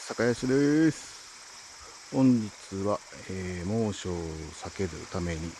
坂安です。本日は、猛暑を避けるために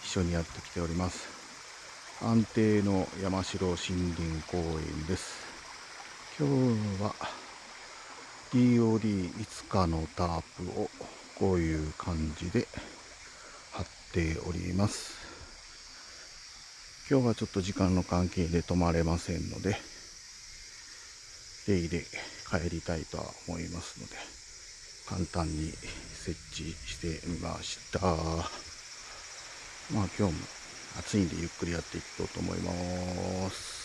一緒にやってきております。安定の山城森林公園です。今日は DOD5 日のタープをこういう感じで張っております。今日はちょっと時間の関係で泊まれませんので、デイで帰りたいとは思いますので、簡単に設置してみました。今日も暑いんでゆっくりやっていこうと思います。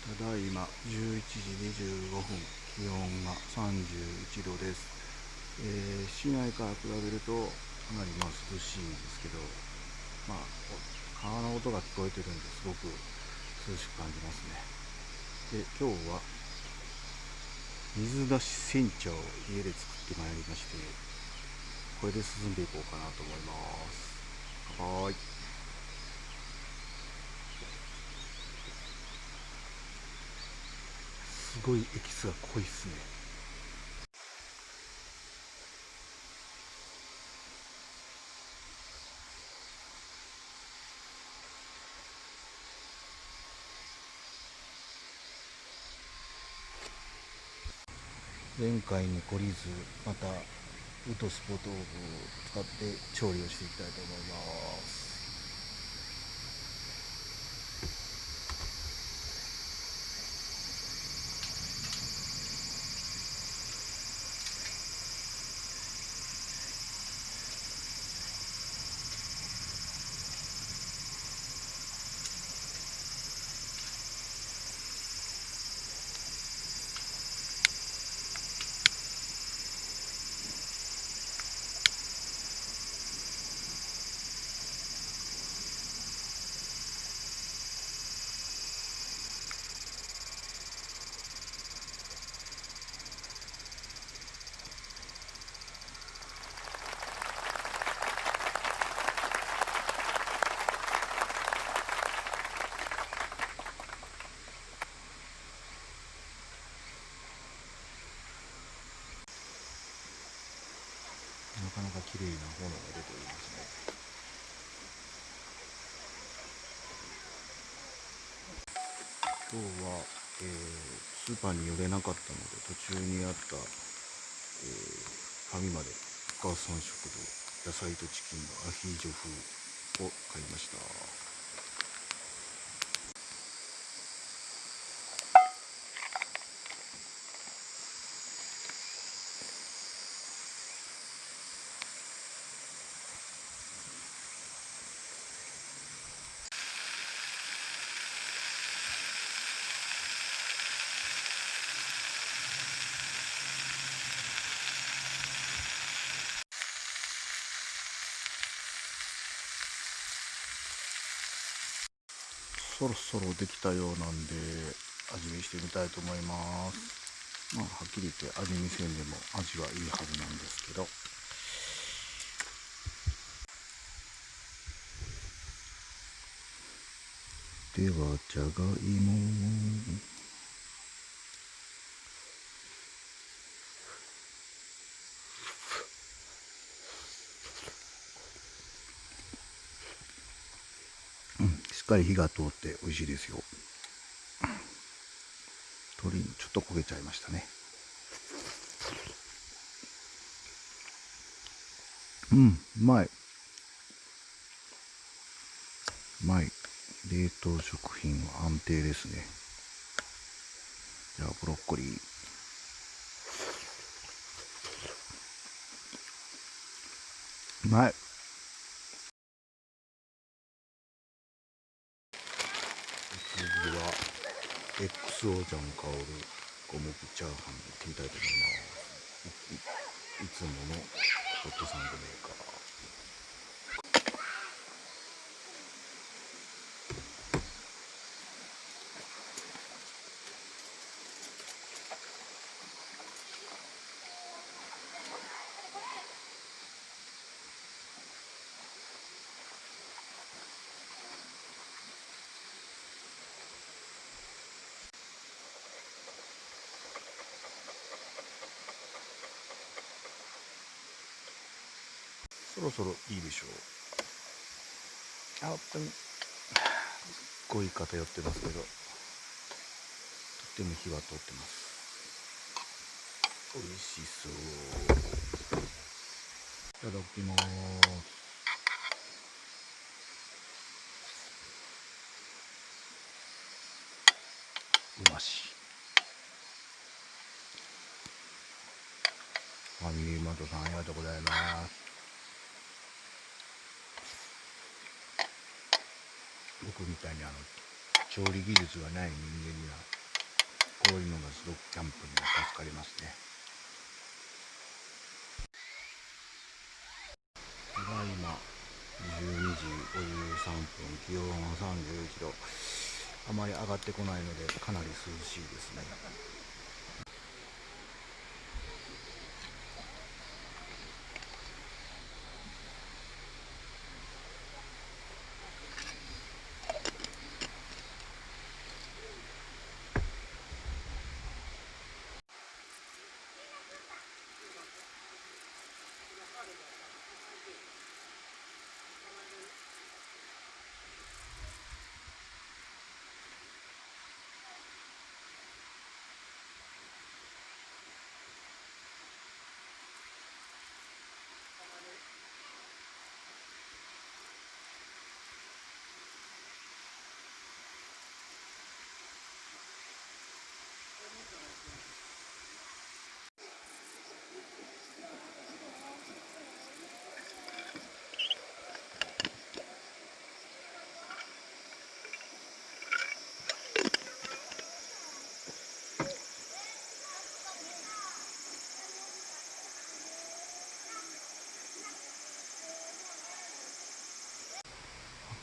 ただいま11時25分、気温が31度です。市内から比べるとかなり涼しいんですけど、川の音が聞こえてるんですごく涼しく感じますね。で、今日は水出し煎茶を家で作ってまいりまして、これで進んでいこうかなと思います。乾杯。すごいエキスが濃いっすね。前回に懲りず、またウトスポトーブを使って調理をしていきたいと思います。なかなか綺麗な炎が出ておりますね。今日は、スーパーに寄れなかったので、途中にあった、ファミマでお母さん食堂野菜とチキンのアヒージョ風を買いました。そろそろできたようなんで味見してみたいと思います。はっきり言って味見せんでも味はいいはずなんですけど、ではじゃがいも、しっかり火が通って美味しいですよ。鶏ちょっと焦げちゃいましたね。うまい。うまい。冷凍食品は安定ですね。じゃあブロッコリー。うまい。次は XO ジャン香る五目チャーハンいってみたいと思います。いつものホットサンドメーカー。ろそろいいでしょう。本当にすっごい偏ってますけど、とっても火は通ってます。美味しそう。いただきます。うまし。ファミリーマートさんありがとうございます。僕みたいに調理技術がない人間にはこういうのがすごくキャンプには助かりますね。今12時53分、気温は31度、あまり上がってこないのでかなり涼しいですね。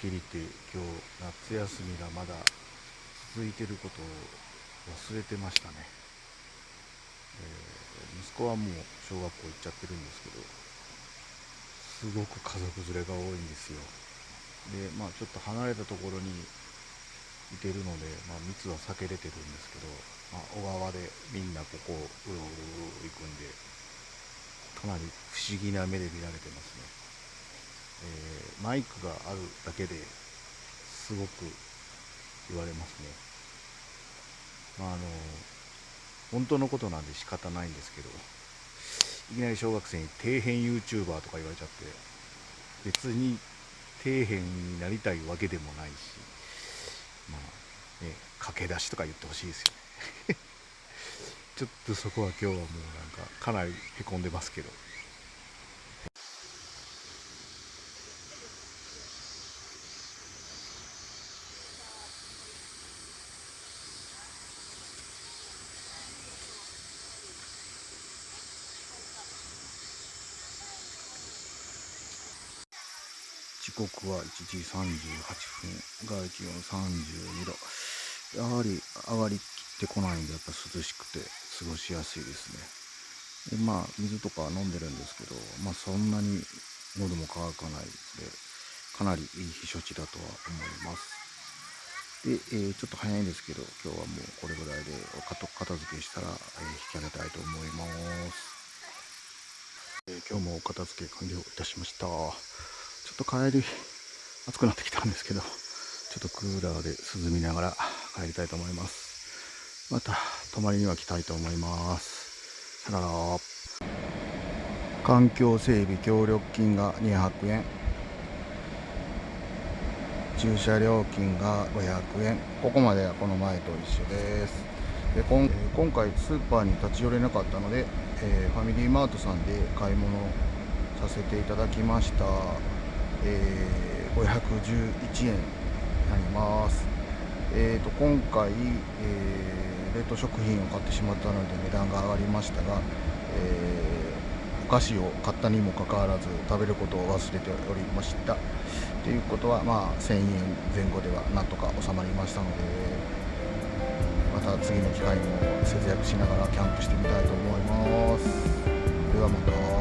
はっきり言って今日夏休みがまだ続いてることを忘れてましたね。息子はもう小学校行っちゃってるんですけど、すごく家族連れが多いんですよ。でちょっと離れたところにいてるので、密は避けれてるんですけど、小川でみんなここをうろうろ行くんで、かなり不思議な目で見られてますね。マイクがあるだけですごく言われますね。本当のことなんで仕方ないんですけど、いきなり小学生に底辺 YouTuber とか言われちゃって、別に底辺になりたいわけでもないし、駆け出しとか言ってほしいですよね。ちょっとそこは今日はもうかなりへこんでますけど。時刻は1時38分、外気温32度。やはり上がりきってこないんで、やっぱ涼しくて過ごしやすいですね。で水とか飲んでるんですけど、そんなに喉も渇かないので、かなりいい避暑地だとは思います。で、ちょっと早いんですけど、今日はもうこれぐらいで片付けしたら、引き上げたいと思います。今日もお片付け完了いたしました。ちょっと帰り暑くなってきたんですけど、ちょっとクーラーで涼みながら帰りたいと思います。また泊まりには来たいと思います。さよなら。環境整備協力金が200円、駐車料金が500円。ここまではこの前と一緒です。で今回スーパーに立ち寄れなかったので、ファミリーマートさんで買い物させていただきました。511円になります。今回、冷凍食品を買ってしまったので値段が上がりましたが、お菓子を買ったにもかかわらず食べることを忘れておりました。ということは1000円前後ではなんとか収まりましたので、また次の機会も節約しながらキャンプしてみたいと思います。ではまた。